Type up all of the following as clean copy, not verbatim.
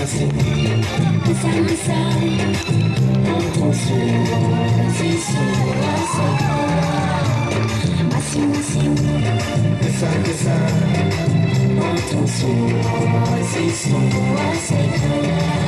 masing-masing kesan-kesan untuk semua siswa sekolah. Masing-masing kesan-kesan untuk semua siswa sekolah.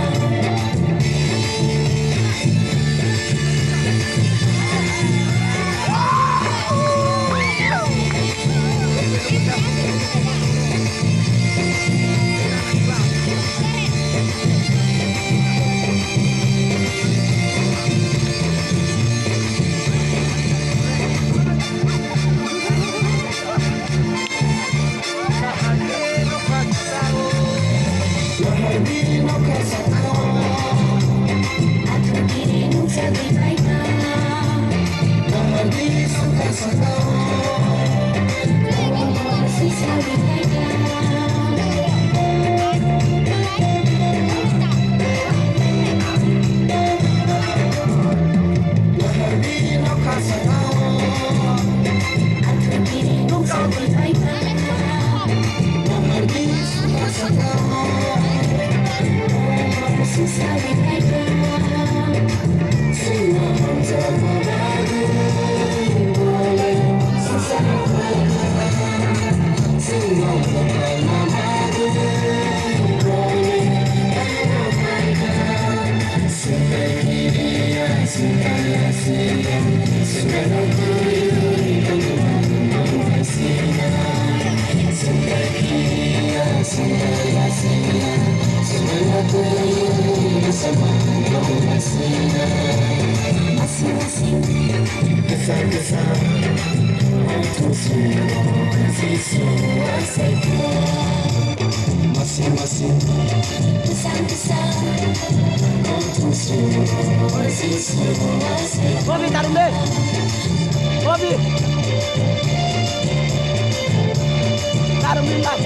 Masing-masing kesan-kesan untuk semua siswa sekolah. Masing-masing kesan-kesan untuk semua siswa sekolah. Bobby, taruh deh. Bobby. Taruh bintang.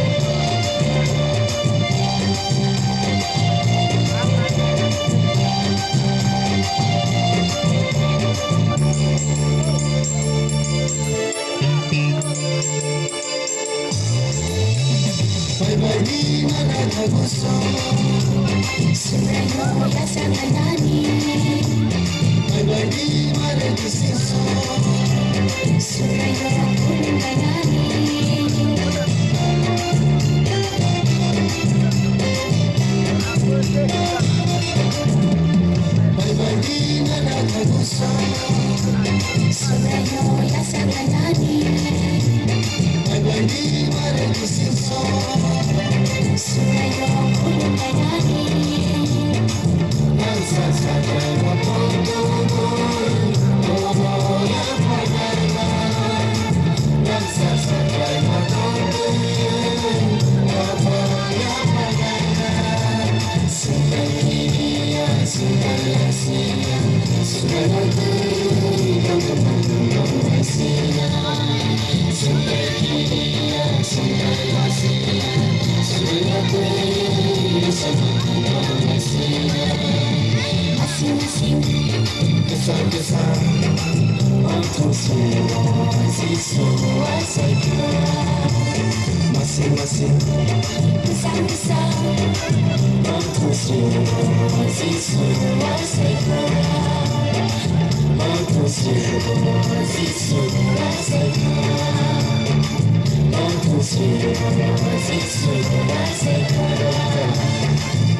Masing-masing kesan-kesan untuk semua siswa sekolah. Masing-masing kesan-kesan untuk semua siswa sekolah. Untuk semua siswa sekolah. Untuk semua siswa sekolah.